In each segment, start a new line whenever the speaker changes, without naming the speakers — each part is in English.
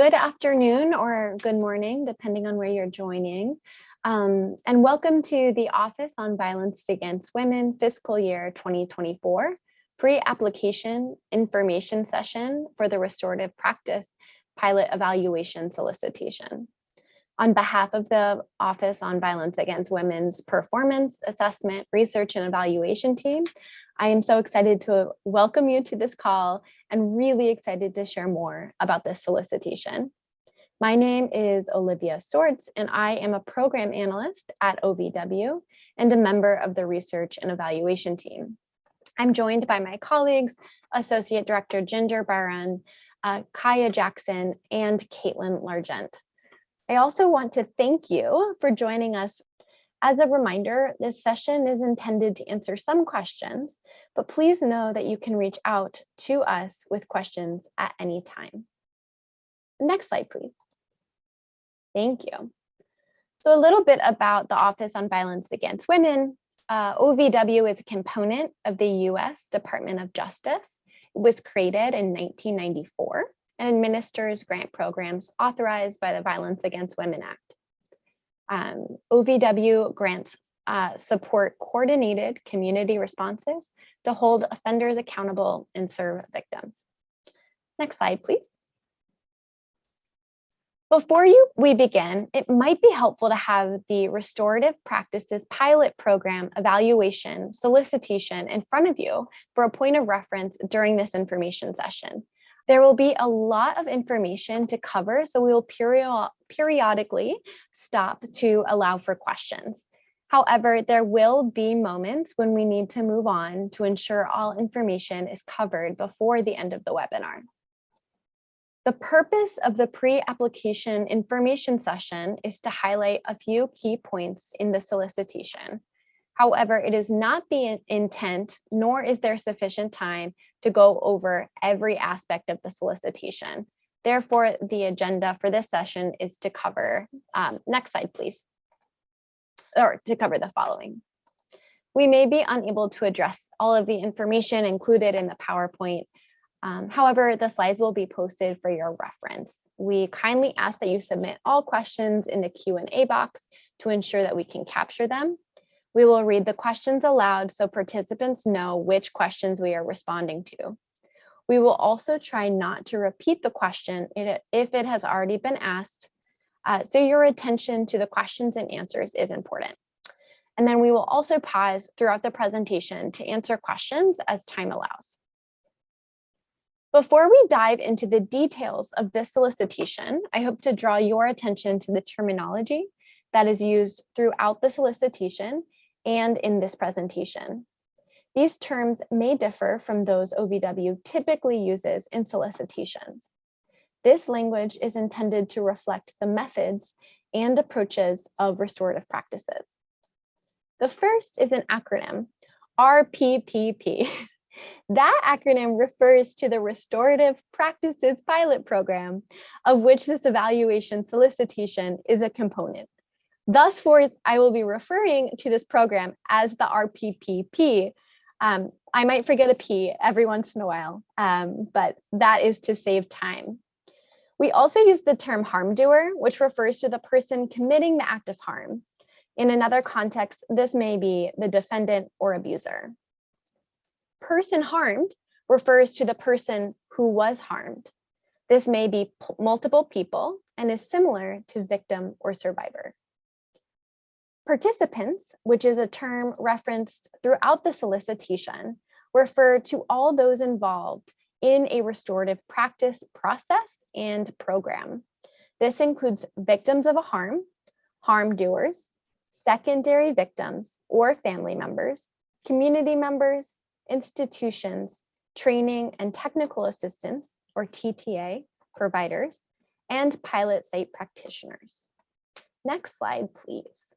Good afternoon or good morning, depending on where you're joining. And welcome to the Office on Violence Against Women Fiscal Year 2024 pre-application information session for the Restorative Practice Pilot Evaluation Solicitation. On behalf of the Office on Violence Against Women's Performance, Assessment, Research, and Evaluation team, I am so excited to welcome you to this call and really excited to share more about this solicitation. My name is Olivia Sorts, and I am a program analyst at OVW and a member of the Research and Evaluation team. I'm joined by my colleagues, Associate Director Ginger Barron, Kaya Jackson, and Caitlin Largent. I also want to thank you for joining us. As a reminder, this session is intended to answer some questions, but please know that you can reach out to us with questions at any time. Next slide, please. Thank you. So a little bit about the Office on Violence Against Women. OVW is a component of the U.S. Department of Justice. It was created in 1994 and administers grant programs authorized by the Violence Against Women Act. OVW grants support coordinated community responses to hold offenders accountable and serve victims. Next slide, please. Before we begin, it might be helpful to have the Restorative Practices Pilot Program Evaluation Solicitation in front of you for a point of reference during this information session. There will be a lot of information to cover, so we will periodically stop to allow for questions. However, there will be moments when we need to move on to ensure all information is covered before the end of the webinar. The purpose of the pre-application information session is to highlight a few key points in the solicitation. However, it is not the intent, nor is there sufficient time to go over every aspect of the solicitation. Therefore, the agenda for this session is to cover, next slide, please, or to cover the following. We may be unable to address all of the information included in the PowerPoint. However, the slides will be posted for your reference. We kindly ask that you submit all questions in the Q&A box to ensure that we can capture them. We will read the questions aloud so participants know which questions we are responding to. We will also try not to repeat the question if it has already been asked, so your attention to the questions and answers is important. And then we will also pause throughout the presentation to answer questions as time allows. Before we dive into the details of this solicitation, I hope to draw your attention to the terminology that is used throughout the solicitation and in this presentation. These terms may differ from those OVW typically uses in solicitations. This language is intended to reflect the methods and approaches of restorative practices. The first is an acronym, RPPP. That acronym refers to the Restorative Practices Pilot Program, of which this evaluation solicitation is a component. Thus, I will be referring to this program as the RPPP. I might forget a P every once in a while, but that is to save time. We also use the term harm doer, which refers to the person committing the act of harm. In another context, this may be the defendant or abuser. Person harmed refers to the person who was harmed. This may be multiple people and is similar to victim or survivor. Participants, which is a term referenced throughout the solicitation, refer to all those involved in a restorative practice process and program. This includes victims of a harm, harm doers, secondary victims or family members, community members, institutions, training and technical assistance or TTA providers, and pilot site practitioners. Next slide, please.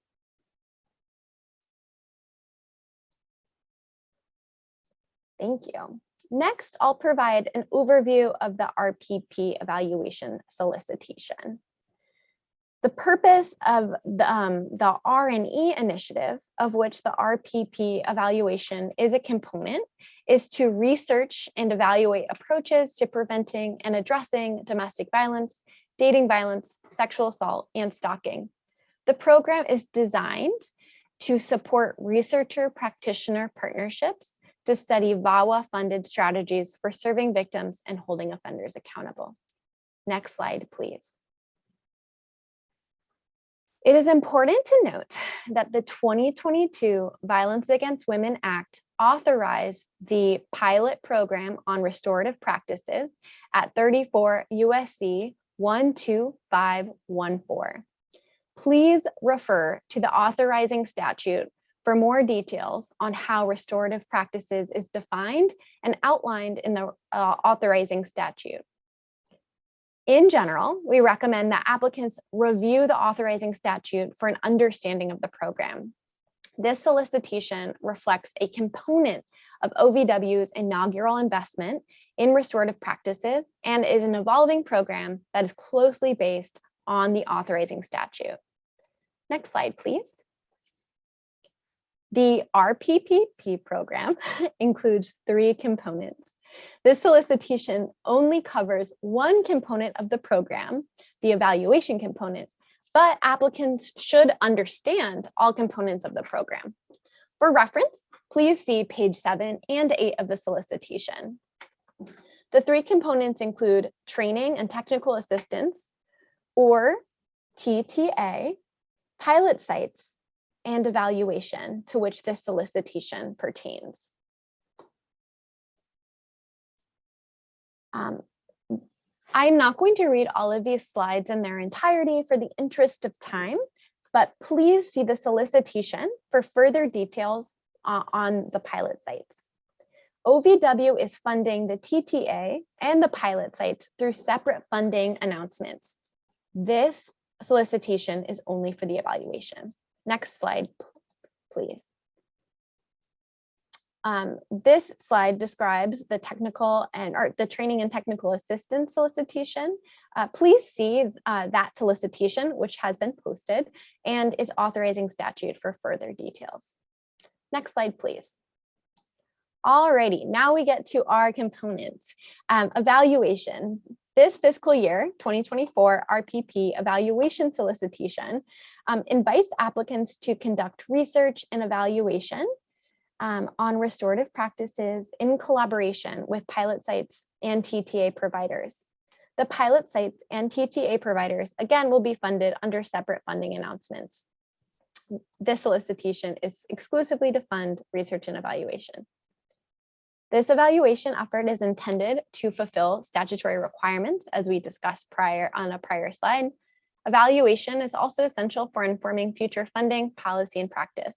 Thank you. Next, I'll provide an overview of the RPP evaluation solicitation. The purpose of the R&E initiative, of which the RPP evaluation is a component, is to research and evaluate approaches to preventing and addressing domestic violence dating violence, sexual assault, and stalking. The program is designed to support researcher practitioner partnerships to study VAWA-funded strategies for serving victims and holding offenders accountable. Next slide, please. It is important to note that the 2022 Violence Against Women Act authorized the pilot program on restorative practices at 34 USC 12514. Please refer to the authorizing statute for more details on how restorative practices is defined and outlined in the authorizing statute. In general, we recommend that applicants review the authorizing statute for an understanding of the program. This solicitation reflects a component of OVW's inaugural investment in restorative practices and is an evolving program that is closely based on the authorizing statute. Next slide, please. The RPPP program includes 3 components. This solicitation only covers one component of the program, the evaluation component, but applicants should understand all components of the program. For reference, please see page 7 and 8 of the solicitation. The 3 components include training and technical assistance, or TTA, pilot sites, and evaluation, to which this solicitation pertains. I'm not going to read all of these slides in their entirety for the interest of time, but please see the solicitation for further details on the pilot sites. OVW is funding the TTA and the pilot sites through separate funding announcements. This solicitation is only for the evaluation. Next slide, please. This slide describes the technical or the training and technical assistance solicitation. Please see that solicitation, which has been posted and is authorizing statute for further details. Next slide, please. Alrighty, now we get to our components. Evaluation. This fiscal year, 2024 RPP evaluation solicitation invites applicants to conduct research and evaluation on restorative practices in collaboration with pilot sites and TTA providers. The pilot sites and TTA providers, again, will be funded under separate funding announcements. This solicitation is exclusively to fund research and evaluation. This evaluation effort is intended to fulfill statutory requirements, as we discussed on a prior slide. Evaluation is also essential for informing future funding, policy, and practice.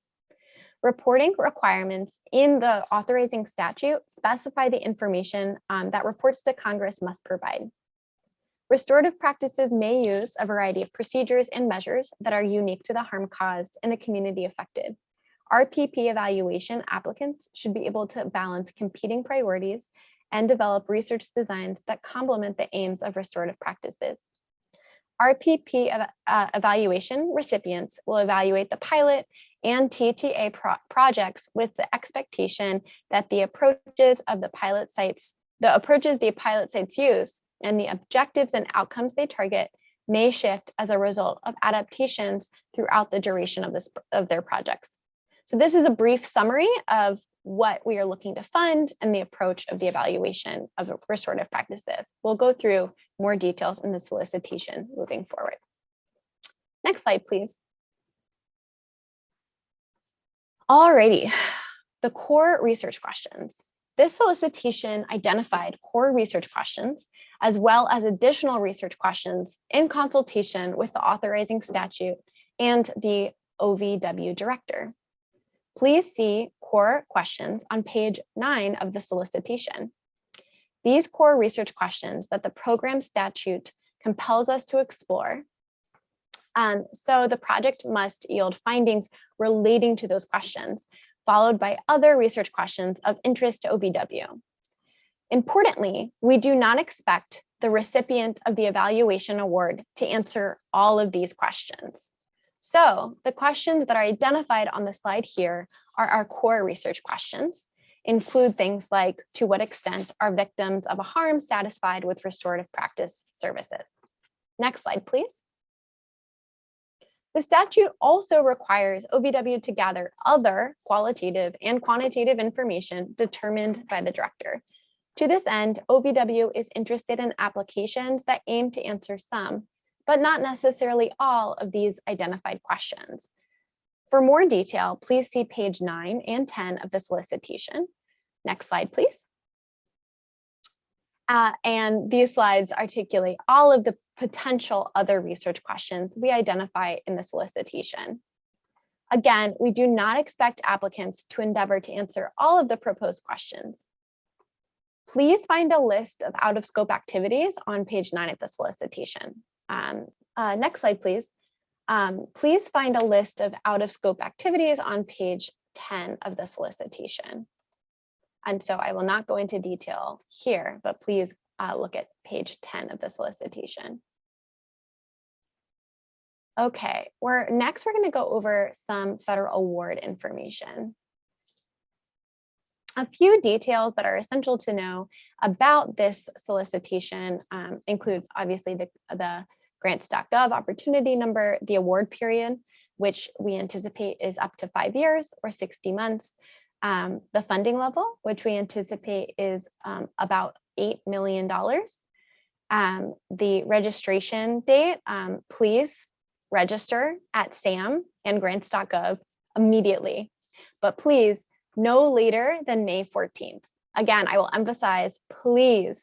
Reporting requirements in the authorizing statute specify the information that reports to Congress must provide. Restorative practices may use a variety of procedures and measures that are unique to the harm caused and the community affected. RPP evaluation applicants should be able to balance competing priorities and develop research designs that complement the aims of restorative practices. RPP evaluation recipients will evaluate the pilot and TTA projects with the expectation that the approaches the pilot sites use and the objectives and outcomes they target may shift as a result of adaptations throughout the duration of their projects. So this is a brief summary of what we are looking to fund and the approach of the evaluation of restorative practices. We'll go through more details in the solicitation moving forward. Next slide, please. Alrighty, the core research questions. This solicitation identified core research questions as well as additional research questions in consultation with the authorizing statute and the OVW director. Please see core questions on page 9 of the solicitation. These core research questions that the program statute compels us to explore. So the project must yield findings relating to those questions, followed by other research questions of interest to OVW. Importantly, we do not expect the recipient of the evaluation award to answer all of these questions. So the questions that are identified on the slide here are our core research questions, include things like, to what extent are victims of a harm satisfied with restorative practice services? Next slide, please. The statute also requires OVW to gather other qualitative and quantitative information determined by the director. To this end, OVW is interested in applications that aim to answer some, but not necessarily all of these identified questions. For more detail, please see page 9 and 10 of the solicitation. Next slide, please. And these slides articulate all of the potential other research questions we identify in the solicitation. Again, we do not expect applicants to endeavor to answer all of the proposed questions. Please find a list of out-of-scope activities on page 9 of the solicitation. Next slide, please. Please find a list of out-of-scope activities on page 10 of the solicitation. And so I will not go into detail here, but please look at page 10 of the solicitation. Okay, next we're going to go over some federal award information. A few details that are essential to know about this solicitation include obviously the grants.gov opportunity number, the award period, which we anticipate is up to 5 years or 60 months, the funding level, which we anticipate is about $8 million. The registration date, please register at SAM and grants.gov immediately, but please no later than May 14th. Again, I will emphasize, please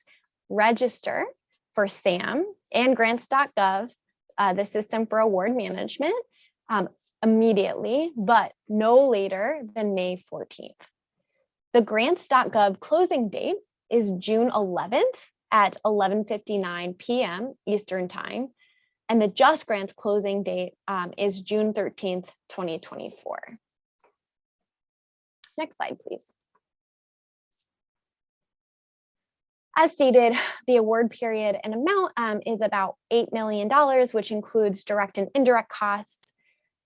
register for SAM and grants.gov, the system for award management, immediately, but no later than May 14th. The grants.gov closing date is June 11th at 11:59 p.m. Eastern Time, and the Just Grants closing date is June 13th, 2024. Next slide, please. As stated, the award period and amount is about $8 million, which includes direct and indirect costs.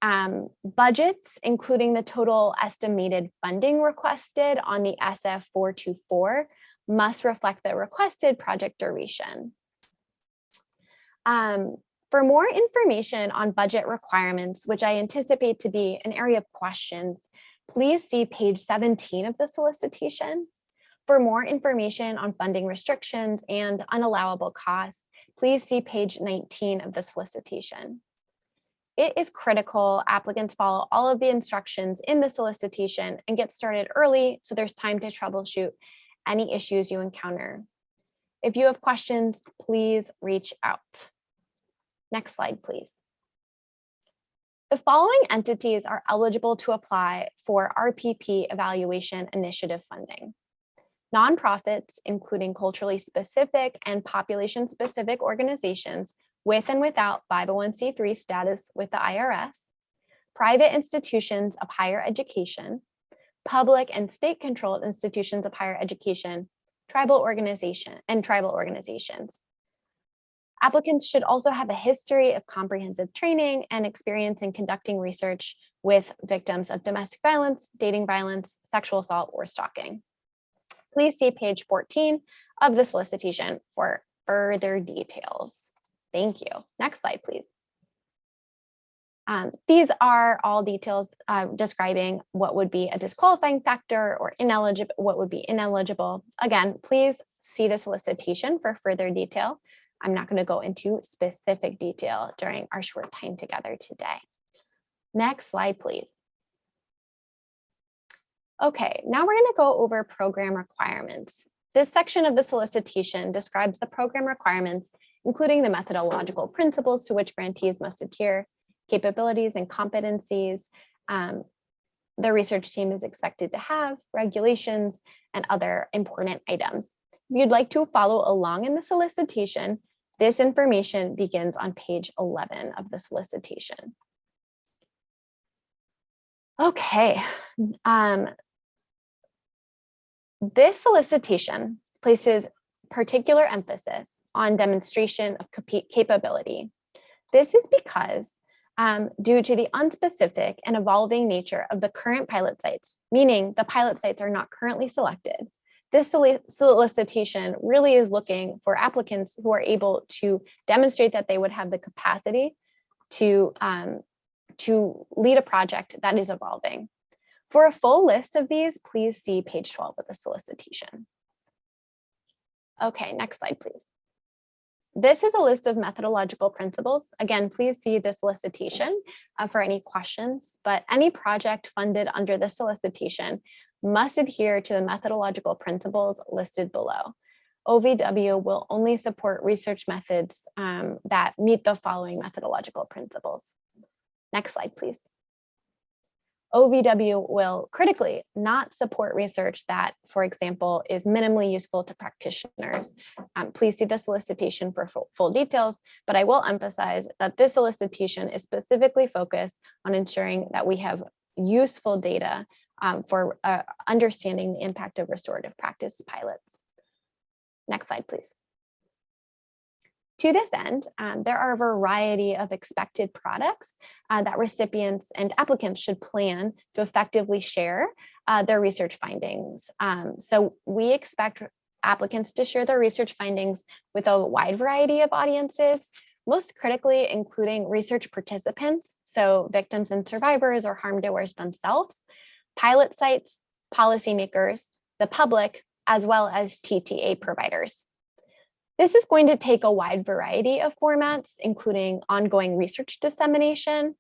Budgets, including the total estimated funding requested on the SF 424, must reflect the requested project duration. For more information on budget requirements, which I anticipate to be an area of questions, please see page 17 of the solicitation. For more information on funding restrictions and unallowable costs, please see page 19 of the solicitation. It is critical applicants follow all of the instructions in the solicitation and get started early so there's time to troubleshoot any issues you encounter. If you have questions, please reach out. Next slide, please. The following entities are eligible to apply for RPP Evaluation Initiative funding. Nonprofits, including culturally specific and population-specific organizations with and without 501c3 status with the IRS, private institutions of higher education, public and state-controlled institutions of higher education, tribal organizations. Applicants should also have a history of comprehensive training and experience in conducting research with victims of domestic violence, dating violence, sexual assault, or stalking. Please see page 14 of the solicitation for further details. Thank you. Next slide, please. These are all details describing what would be a disqualifying factor or ineligible, what would be ineligible. Again, please see the solicitation for further detail. I'm not going to go into specific detail during our short time together today. Next slide, please. Okay, now we're going to go over program requirements. This section of the solicitation describes the program requirements, including the methodological principles to which grantees must adhere, capabilities and competencies the research team is expected to have, regulations, and other important items. If you'd like to follow along in the solicitation, this information begins on page 11 of the solicitation. Okay, this solicitation places particular emphasis on demonstration of capability. This is because due to the unspecific and evolving nature of the current pilot sites, meaning the pilot sites are not currently selected, This solicitation really is looking for applicants who are able to demonstrate that they would have the capacity to lead a project that is evolving. For a full list of these, please see page 12 of the solicitation. Okay, next slide, please. This is a list of methodological principles. Again, please see the solicitation for any questions, but any project funded under the solicitation must adhere to the methodological principles listed below. OVW will only support research methods that meet the following methodological principles. Next slide, please. OVW will critically not support research that, for example, is minimally useful to practitioners. Please see the solicitation for full details, but I will emphasize that this solicitation is specifically focused on ensuring that we have useful data for understanding the impact of restorative practice pilots. Next slide, please. To this end, there are a variety of expected products that recipients and applicants should plan to effectively share their research findings. So we expect applicants to share their research findings with a wide variety of audiences, most critically including research participants, so victims and survivors or harm doers themselves, pilot sites, policymakers, the public, as well as TTA providers. This is going to take a wide variety of formats, including ongoing research dissemination.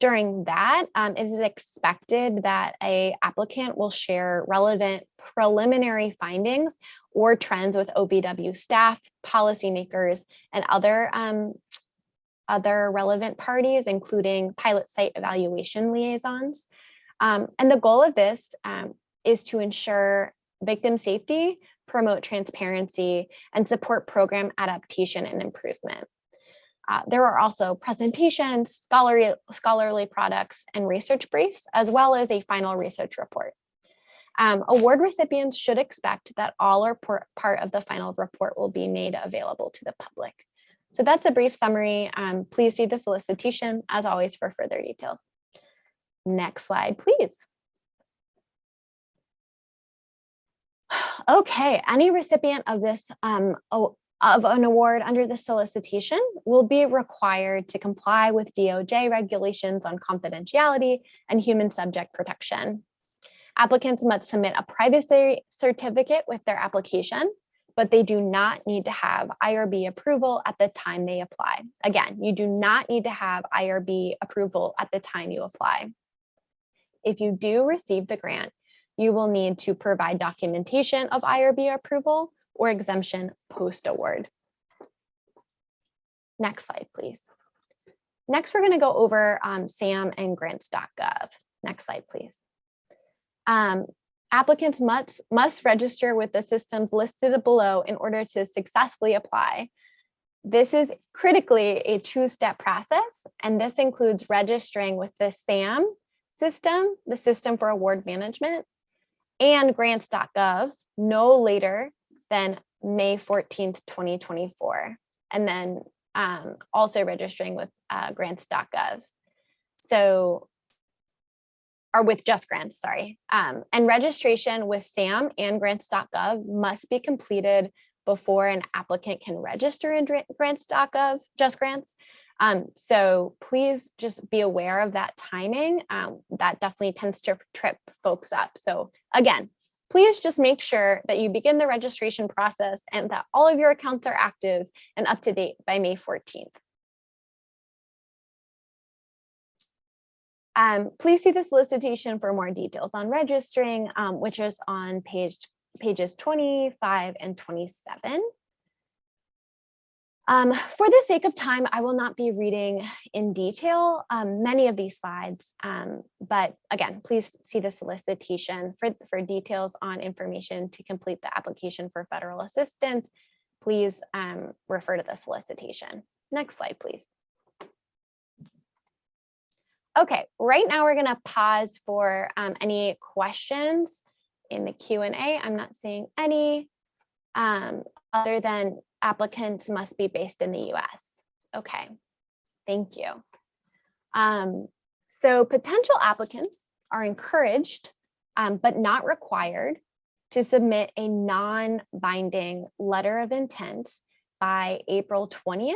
During that, it is expected that an applicant will share relevant preliminary findings or trends with OVW staff, policymakers, and other relevant parties, including pilot site evaluation liaisons. And the goal of this is to ensure victim safety, promote transparency, and support program adaptation and improvement. There are also presentations, scholarly products, and research briefs, as well as a final research report. Award recipients should expect that all or part of the final report will be made available to the public. So that's a brief summary. Please see the solicitation, as always, for further details. Next slide, please. Okay, any recipient of this of an award under the solicitation will be required to comply with DOJ regulations on confidentiality and human subject protection. Applicants must submit a privacy certificate with their application, but they do not need to have IRB approval at the time they apply. Again, you do not need to have IRB approval at the time you apply. If you do receive the grant, you will need to provide documentation of IRB approval or exemption post-award. Next slide, please. Next, we're going to go over SAM and grants.gov. Next slide, please. Applicants must register with the systems listed below in order to successfully apply. This is critically a two-step process, and this includes registering with the SAM system, the System for Award Management, and grants.gov no later than May 14th, 2024. And then also registering with grants.gov. So, or with Just Grants, sorry. And registration with SAM and grants.gov must be completed before an applicant can register in grants.gov, Just Grants. So please just be aware of that timing. That definitely tends to trip folks up. So again, please just make sure that you begin the registration process and that all of your accounts are active and up to date by May 14th. Please see the solicitation for more details on registering, which is on pages 25 and 27. For the sake of time, I will not be reading in detail many of these slides, but again, please see the solicitation for details on information to complete the application for federal assistance. Please refer to the solicitation. Next slide, please. Okay, right now we're going to pause for any questions in the Q&A. I'm not seeing any other than applicants must be based in the US. Okay, thank you. So potential applicants are encouraged, but not required, to submit a non-binding letter of intent by April 20th,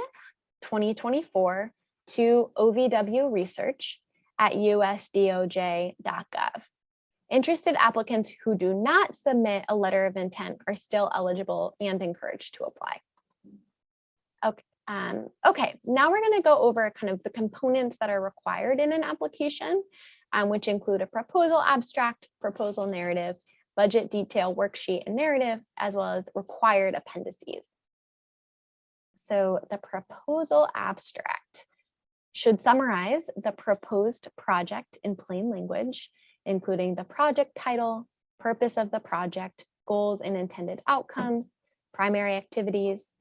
2024 to OVW research at usdoj.gov. Interested applicants who do not submit a letter of intent are still eligible and encouraged to apply. Okay, now we're going to go over kind of the components that are required in an application, which include a proposal abstract, proposal narrative, budget detail worksheet and narrative, as well as required appendices. So the proposal abstract should summarize the proposed project in plain language, including the project title, purpose of the project, goals and intended outcomes, primary activities,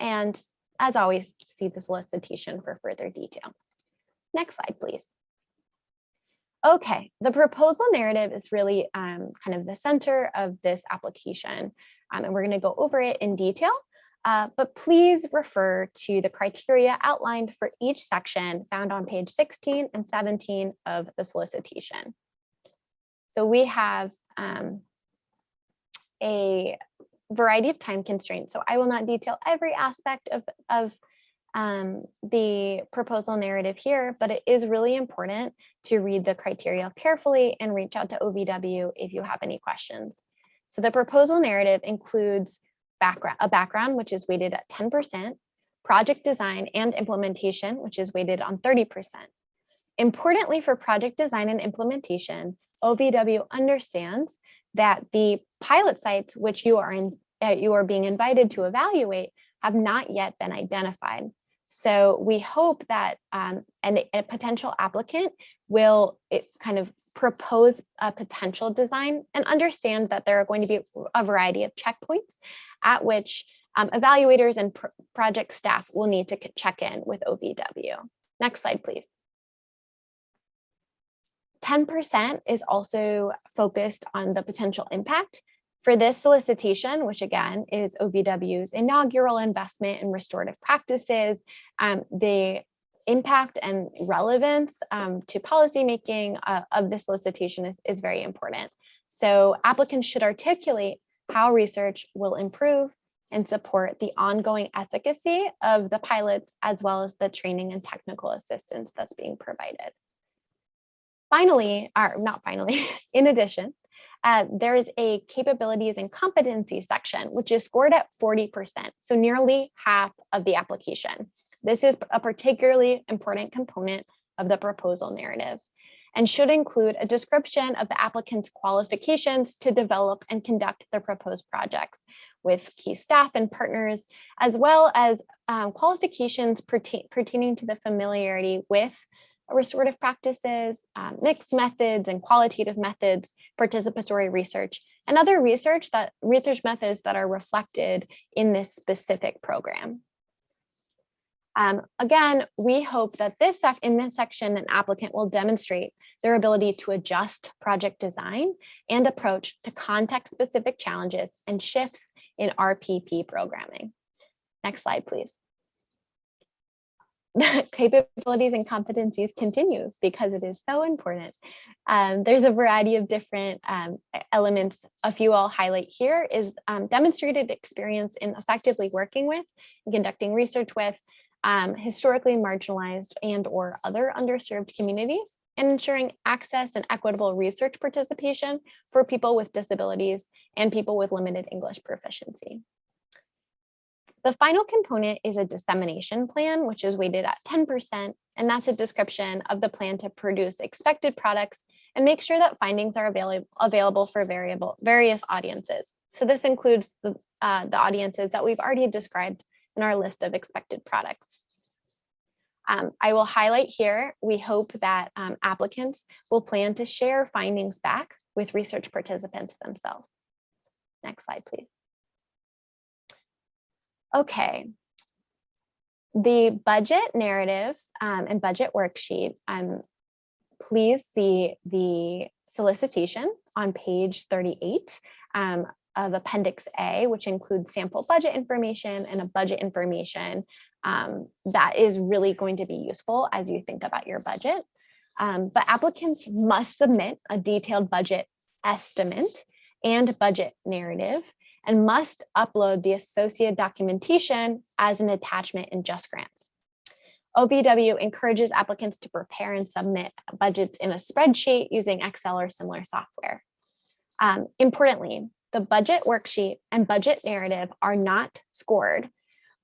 and as always, see the solicitation for further detail. Next slide, please. Okay, the proposal narrative is really kind of the center of this application, and we're going to go over it in detail, but please refer to the criteria outlined for each section found on page 16 and 17 of the solicitation. So we have a variety of time constraints, so I will not detail every aspect of the proposal narrative here, but it is really important to read the criteria carefully and reach out to OVW if you have any questions. So the proposal narrative includes a background, which is weighted at 10%, project design and implementation, which is weighted on 30%. Importantly, for project design and implementation, OVW understands that the pilot sites which you are being invited to evaluate have not yet been identified. So we hope that a potential applicant will kind of propose a potential design and understand that there are going to be a variety of checkpoints at which evaluators and project staff will need to check in with OVW. Next slide, please. 10% is also focused on the potential impact. For this solicitation, which again is OVW's inaugural investment in restorative practices, the impact and relevance to policymaking of this solicitation is very important. So applicants should articulate how research will improve and support the ongoing efficacy of the pilots, as well as the training and technical assistance that's being provided. Finally, or not finally, in addition, there is a capabilities and competency section, which is scored at 40%, so nearly half of the application. This is a particularly important component of the proposal narrative and should include a description of the applicant's qualifications to develop and conduct the proposed projects with key staff and partners, as well as qualifications pertaining to the familiarity with restorative practices, mixed methods and qualitative methods, participatory research, and other research methods that are reflected in this specific program. Again, we hope that in this section, an applicant will demonstrate their ability to adjust project design and approach to context-specific challenges and shifts in RPP programming. Next slide, please. Capabilities and competencies continues because it is so important. There's a variety of different elements. A few I'll highlight here is demonstrated experience in effectively working with and conducting research with historically marginalized and/or other underserved communities, and ensuring access and equitable research participation for people with disabilities and people with limited English proficiency. The final component is a dissemination plan, which is weighted at 10%, and that's a description of the plan to produce expected products and make sure that findings are available for various audiences. So this includes the audiences that we've already described in our list of expected products. I will highlight here, we hope that applicants will plan to share findings back with research participants themselves. Next slide, please. Okay, the budget narrative and budget worksheet, please see the solicitation on page 38 of Appendix A, which includes sample budget information and a budget information that is really going to be useful as you think about your budget. But applicants must submit a detailed budget estimate and budget narrative, and must upload the associated documentation as an attachment in JustGrants. OVW encourages applicants to prepare and submit budgets in a spreadsheet using Excel or similar software. Importantly, the budget worksheet and budget narrative are not scored,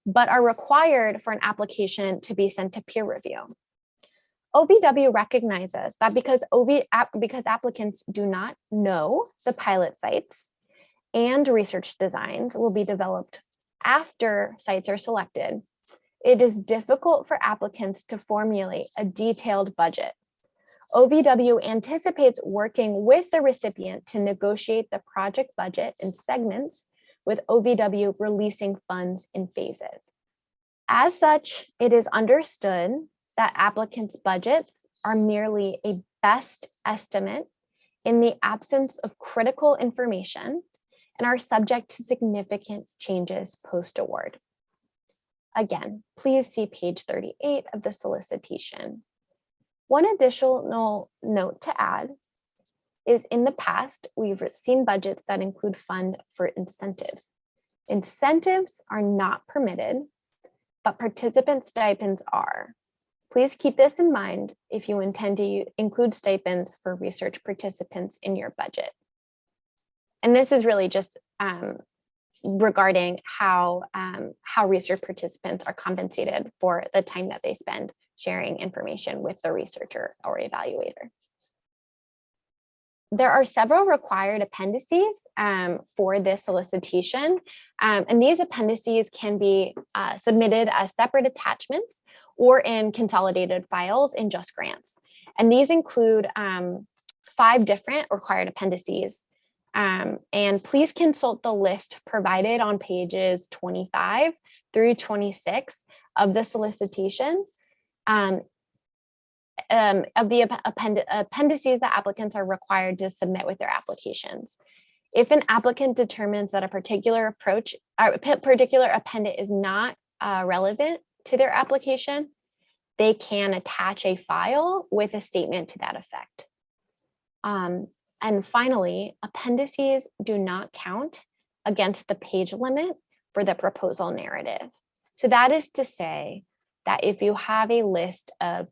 but are required for an application to be sent to peer review. OVW recognizes that because applicants do not know the pilot sites and research designs will be developed after sites are selected, it is difficult for applicants to formulate a detailed budget. OVW anticipates working with the recipient to negotiate the project budget in segments, with OVW releasing funds in phases. As such, it is understood that applicants' budgets are merely a best estimate in the absence of critical information and are subject to significant changes post-award. Again, please see page 38 of the solicitation. One additional note to add is in the past, we've seen budgets that include fund for incentives. Incentives are not permitted, but participant stipends are. Please keep this in mind if you intend to include stipends for research participants in your budget. And this is really just regarding how research participants are compensated for the time that they spend sharing information with the researcher or evaluator. There are several required appendices for this solicitation, and these appendices can be submitted as separate attachments or in consolidated files in JustGrants. And these include 5 different required appendices. And please consult the list provided on pages 25 through 26 of the solicitation of the appendices that applicants are required to submit with their applications. If an applicant determines that a particular appendix is not relevant to their application, they can attach a file with a statement to that effect. And finally, appendices do not count against the page limit for the proposal narrative. So that is to say that if you have a list of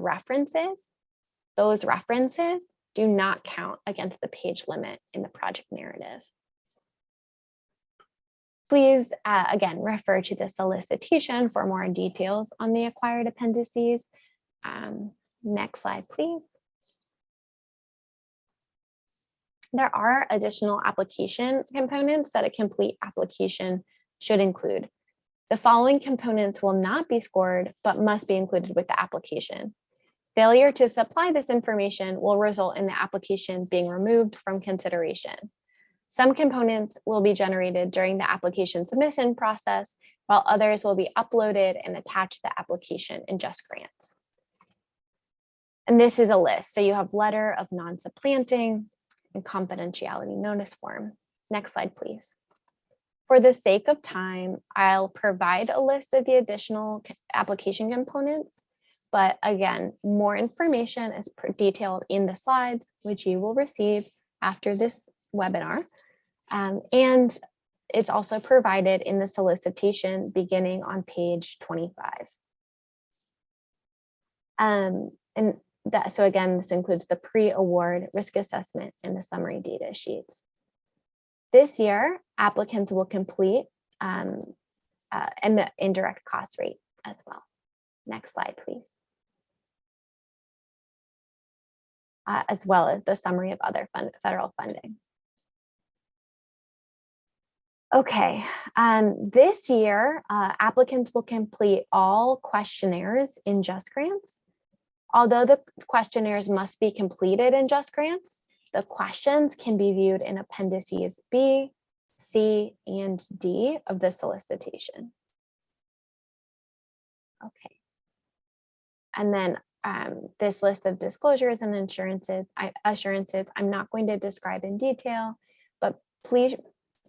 references, those references do not count against the page limit in the project narrative. Please, again, refer to the solicitation for more details on the acquired appendices. Next slide, please. There are additional application components that a complete application should include. The following components will not be scored, but must be included with the application. Failure to supply this information will result in the application being removed from consideration. Some components will be generated during the application submission process, while others will be uploaded and attached to the application in JustGrants. And this is a list. So you have letter of non-supplanting and confidentiality notice form. Next slide, please. For the sake of time, I'll provide a list of the additional application components, but again, more information is detailed in the slides, which you will receive after this webinar. And it's also provided in the solicitation beginning on page 25. So again, this includes the pre-award risk assessment and the summary data sheets. This year, applicants will complete and the indirect cost rate as well. Next slide, please. As well as the summary of other federal funding. Okay, this year, applicants will complete all questionnaires in JustGrants. Although the questionnaires must be completed in JustGrants, the questions can be viewed in appendices B, C, and D of the solicitation. Okay. And then this list of disclosures and assurances I'm not going to describe in detail, but please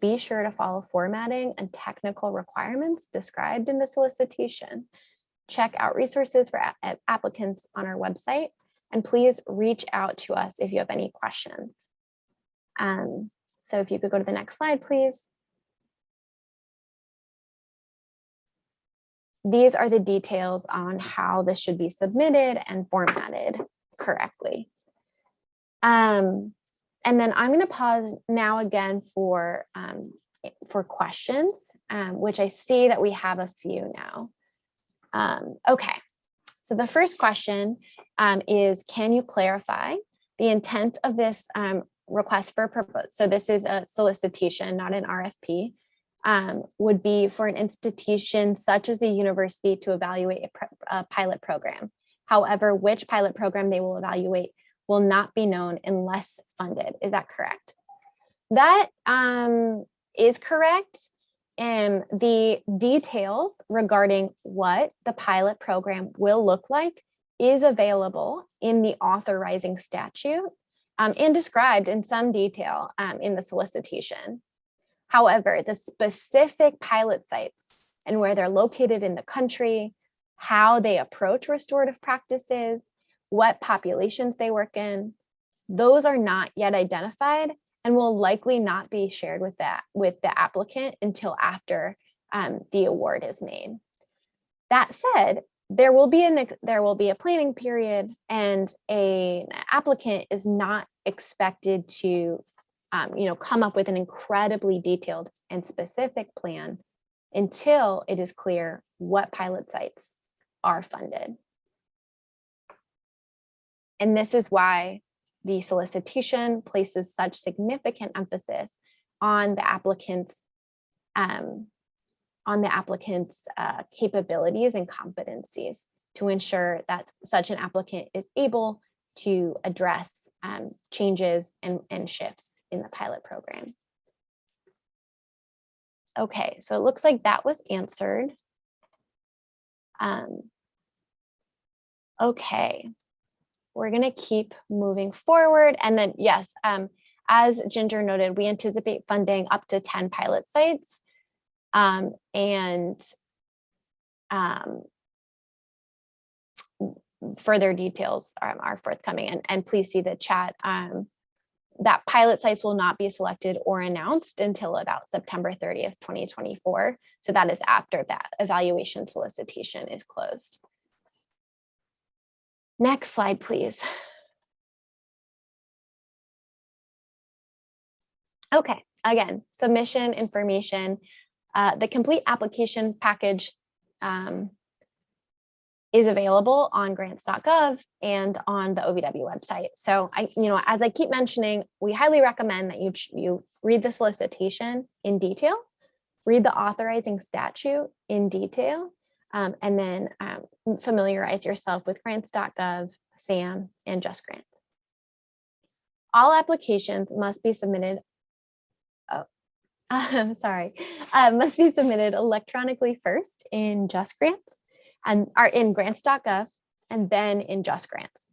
be sure to follow formatting and technical requirements described in the solicitation. Check out resources for applicants on our website, and please reach out to us if you have any questions. So if you could go to the next slide, please. These are the details on how this should be submitted and formatted correctly. And then I'm going to pause now again for questions, which I see that we have a few now. Okay, so the first question is, can you clarify the intent of this request for proposal? So this is a solicitation, not an RFP. Would be for an institution such as a university to evaluate a pilot program. However, which pilot program they will evaluate will not be known unless funded. Is that correct? That is correct. And the details regarding what the pilot program will look like is available in the authorizing statute and described in some detail in the solicitation. However, the specific pilot sites and where they're located in the country, how they approach restorative practices, what populations they work in, those are not yet identified and will likely not be shared with the applicant until after the award is made. That said, there will be a planning period, and an applicant is not expected to come up with an incredibly detailed and specific plan until it is clear what pilot sites are funded. And this is why the solicitation places such significant emphasis on the applicant's capabilities and competencies to ensure that such an applicant is able to address changes and shifts in the pilot program. Okay, so it looks like that was answered. Okay, we're gonna keep moving forward. And then yes, as Ginger noted, we anticipate funding up to 10 pilot sites. Further details are forthcoming, and please see the chat. That pilot sites will not be selected or announced until about September 30th, 2024. So that is after that evaluation solicitation is closed. Next slide, please. Okay, again, submission information. The complete application package is available on grants.gov and on the OVW website. So as I keep mentioning, we highly recommend that you read the solicitation in detail, read the authorizing statute in detail, and then familiarize yourself with grants.gov, SAM, and Just Grants. All applications must be submitted. Must be submitted electronically first in Just Grants, and are in grants.gov, and then in Just Grants.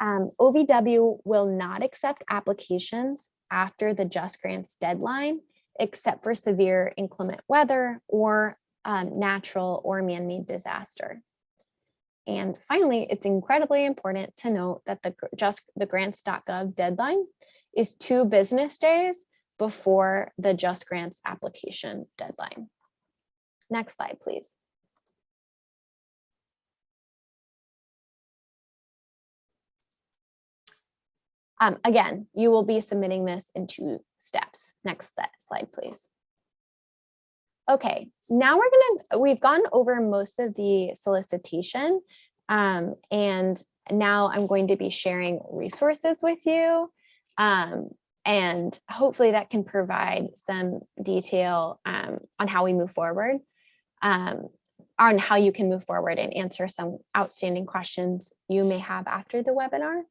OVW will not accept applications after the Just Grants deadline, except for severe inclement weather or natural or man-made disaster. And finally, it's incredibly important to note that the grants.gov deadline is 2 business days before the Just Grants application deadline. Next slide, please. Again, you will be submitting this in 2 steps. Next slide, please. Okay, now we've gone over most of the solicitation, and now I'm going to be sharing resources with you, and hopefully that can provide some detail on how we move forward, on how you can move forward and answer some outstanding questions you may have after the webinar.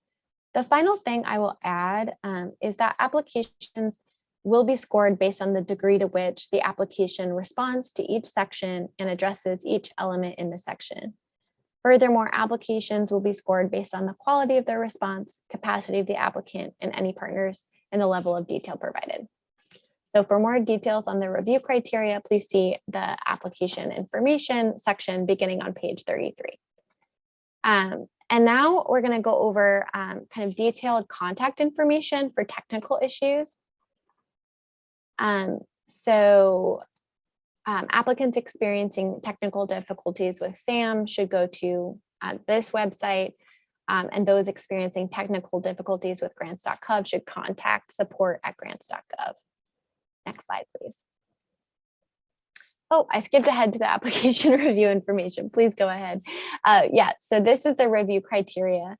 The final thing I will add is that applications will be scored based on the degree to which the application responds to each section and addresses each element in the section. Furthermore, applications will be scored based on the quality of their response, capacity of the applicant, and any partners, and the level of detail provided. So for more details on the review criteria, please see the application information section beginning on page 33. And now we're going to go over kind of detailed contact information for technical issues. Applicants experiencing technical difficulties with SAM should go to this website, and those experiencing technical difficulties with grants.gov should contact support@grants.gov. Next slide, please. Oh, I skipped ahead to the application review information. Please go ahead. Yeah, so this is the review criteria.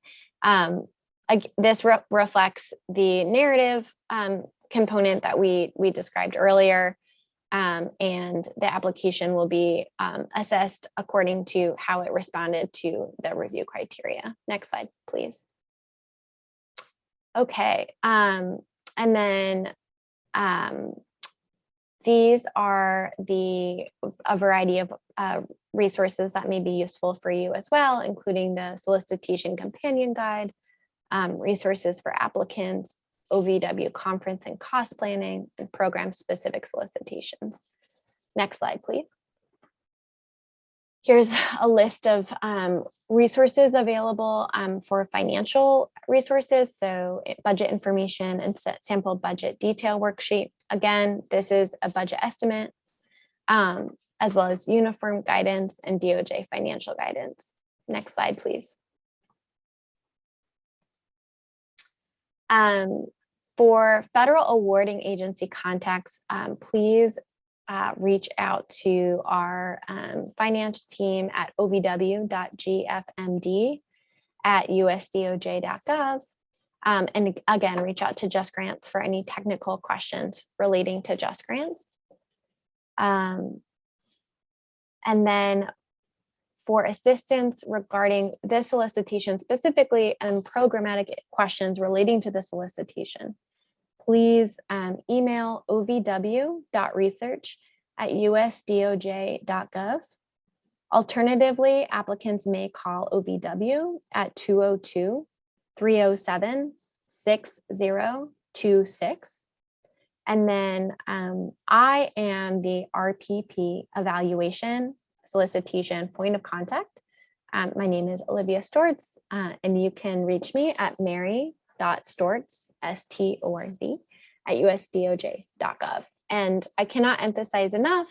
This reflects the narrative component that we described earlier, and the application will be assessed according to how it responded to the review criteria. Next slide, please. Okay, and then these are a variety of resources that may be useful for you as well, including the solicitation companion guide, resources for applicants, OVW conference and cost planning, and program specific solicitations. Next slide, please. Here's a list of resources available for financial resources. So budget information and sample budget detail worksheet. Again, this is a budget estimate, as well as uniform guidance and DOJ financial guidance. Next slide, please. For federal awarding agency contacts, please reach out to our finance team at ovw.gfmd@usdoj.gov. And again, reach out to Just Grants for any technical questions relating to Just Grants. And then for assistance regarding this solicitation specifically and programmatic questions relating to the solicitation, please email ovw.research@usdoj.gov. Alternatively, applicants may call OVW at 202-307-6026. And then I am the RPP evaluation solicitation point of contact. My name is Olivia Stortz, and you can reach me at mary.stortz, S-T-O-R-Z, @usdoj.gov. And I cannot emphasize enough,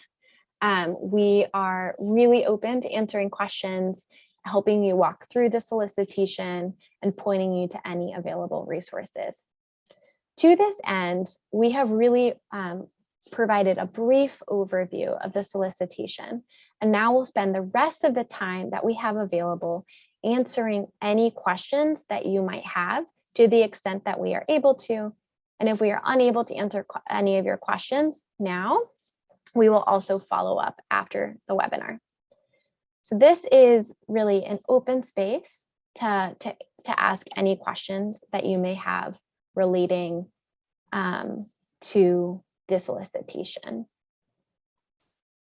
we are really open to answering questions, helping you walk through the solicitation, and pointing you to any available resources. To this end, we have really provided a brief overview of the solicitation, and now we'll spend the rest of the time that we have available answering any questions that you might have to the extent that we are able to. And if we are unable to answer any of your questions now, we will also follow up after the webinar. So this is really an open space to ask any questions that you may have relating to the solicitation.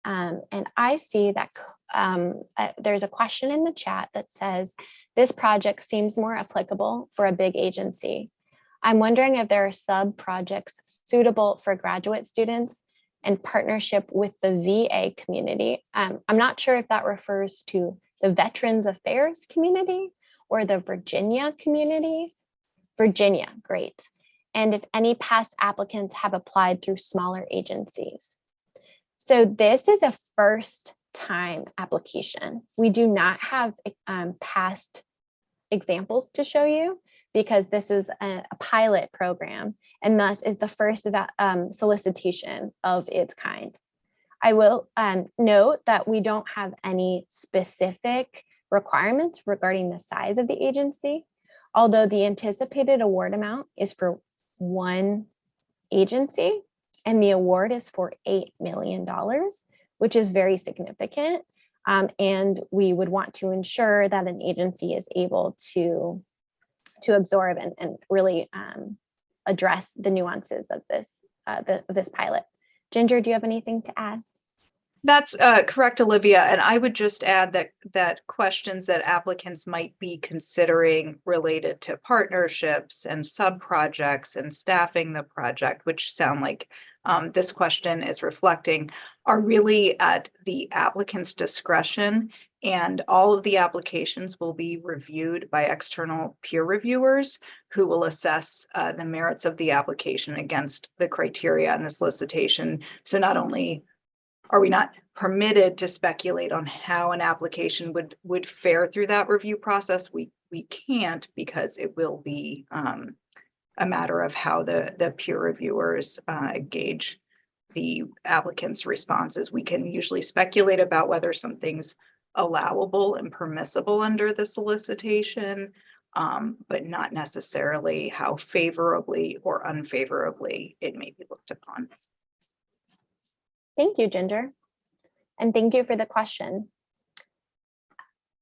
And I see that there's a question in the chat that says, this project seems more applicable for a big agency. I'm wondering if there are sub-projects suitable for graduate students in partnership with the VA community. I'm not sure if that refers to the Veterans Affairs community or the Virginia community. Virginia, great. And if any past applicants have applied through smaller agencies. So this is a first time application. We do not have past examples to show you because this is a pilot program and thus is the first solicitation of its kind. I will note that we don't have any specific requirements regarding the size of the agency, although the anticipated award amount is for one agency and the award is for $8 million, which is very significant. And we would want to ensure that an agency is able to absorb and really address the nuances of this pilot. Ginger, do you have anything to add?
That's correct, Olivia. And I would just add that questions that applicants might be considering related to partnerships and sub-projects and staffing the project, which sound like this question is reflecting, are really at the applicant's discretion And all of the applications will be reviewed by external peer reviewers who will assess the merits of the application against the criteria in the solicitation. So not only are we not permitted to speculate on how an application would fare through that review process, we can't, because it will be a matter of how the peer reviewers gauge the applicant's responses. We can usually speculate about whether something's allowable and permissible under the solicitation, but not necessarily how favorably or unfavorably it may be looked upon.
Thank you, Ginger. And thank you for the question.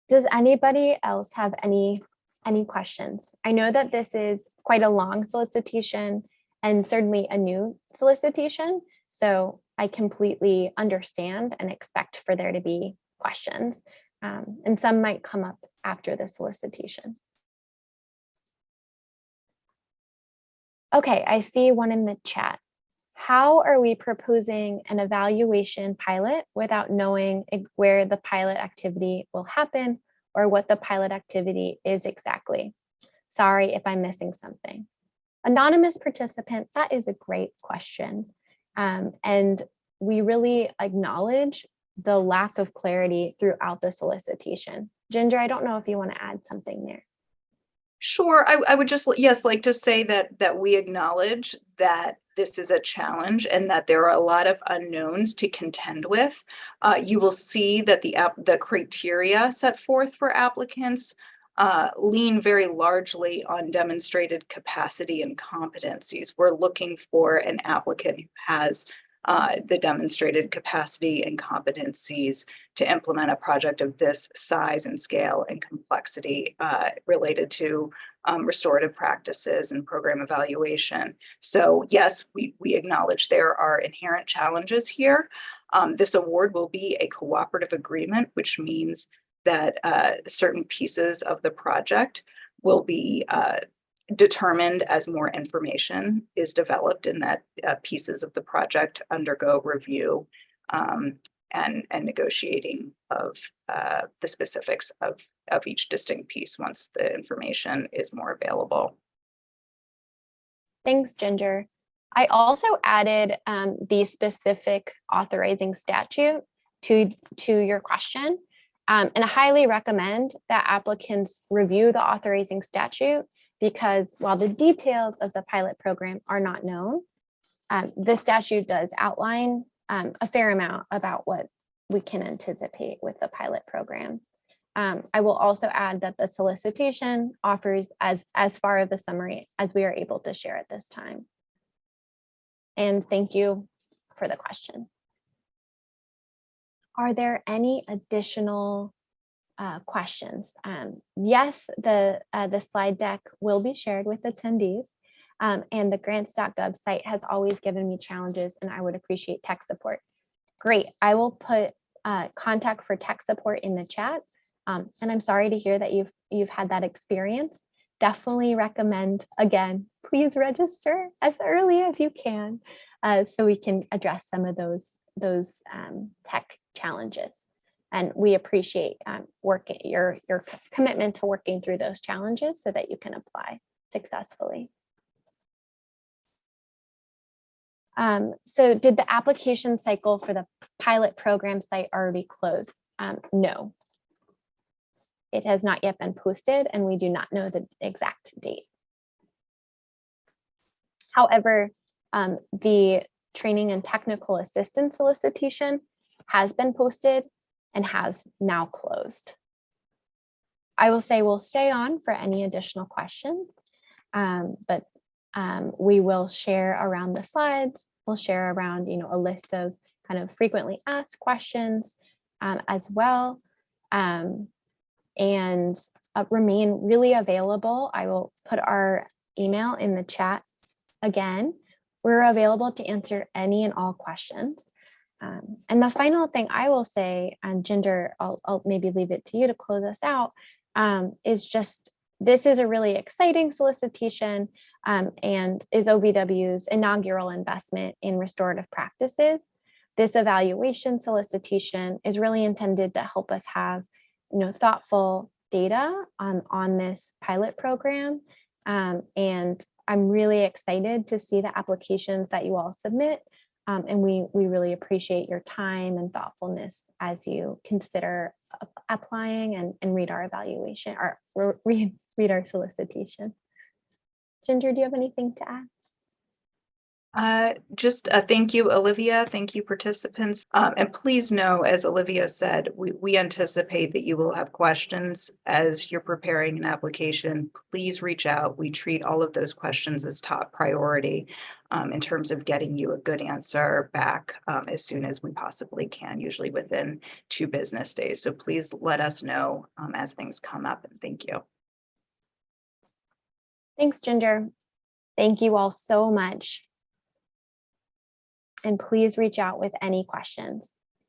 Does anybody else have any questions? I know that this is quite a long solicitation and certainly a new solicitation, so I completely understand and expect for there to be questions, and some might come up after the solicitation. Okay, I see one in the chat. How are we proposing an evaluation pilot without knowing where the pilot activity will happen or what the pilot activity is exactly? Sorry if I'm missing something. Anonymous participant, that is a great question. And we really acknowledge the lack of clarity throughout the solicitation. Ginger, I don't know if you want to add something there.
Sure, I would just, yes, like to say that we acknowledge that this is a challenge and that there are a lot of unknowns to contend with. You will see that the criteria set forth for applicants lean very largely on demonstrated capacity and competencies. We're looking for an applicant who has the demonstrated capacity and competencies to implement a project of this size and scale and complexity related to restorative practices and program evaluation. So yes, we acknowledge there are inherent challenges here. This award will be a cooperative agreement, which means that certain pieces of the project will be determined as more information is developed and that pieces of the project undergo review and negotiating of the specifics of each distinct piece once the information is more available.
Thanks, Ginger. I also added the specific authorizing statute to your question. And I highly recommend that applicants review the authorizing statute, because while the details of the pilot program are not known, the statute does outline a fair amount about what we can anticipate with the pilot program. I will also add that the solicitation offers as far of the summary as we are able to share at this time. And thank you for the question. Are there any additional questions? Yes, the slide deck will be shared with attendees, and the grants.gov site has always given me challenges, and I would appreciate tech support. Great, I will put contact for tech support in the chat, and I'm sorry to hear that you've had that experience. Definitely recommend, again, please register as early as you can, so we can address some of those tech challenges. And we appreciate your commitment to working through those challenges so that you can apply successfully. So did the application cycle for the pilot program site already close? No. It has not yet been posted, and we do not know the exact date. However, the training and technical assistance solicitation has been posted and has now closed. I will say we'll stay on for any additional questions, but we will share around the slides. We'll share around, a list of kind of frequently asked questions as well, and remain really available. I will put our email in the chat again. We're available to answer any and all questions. And the final thing I will say, and Ginger, I'll maybe leave it to you to close us out, is just, this is a really exciting solicitation and is OVW's inaugural investment in restorative practices. This evaluation solicitation is really intended to help us have thoughtful data on this pilot program. And I'm really excited to see the applications that you all submit. And we really appreciate your time and thoughtfulness as you consider applying and read our evaluation or read our solicitation. Ginger, do you have anything to add?
Just a thank you, Olivia. Thank you, participants. And please know, as Olivia said, we anticipate that you will have questions as you're preparing an application. Please reach out. We treat all of those questions as top priority in terms of getting you a good answer back as soon as we possibly can, usually within 2 business days. So please let us know as things come up, and thank you.
Thanks, Ginger. Thank you all so much. And please reach out with any questions.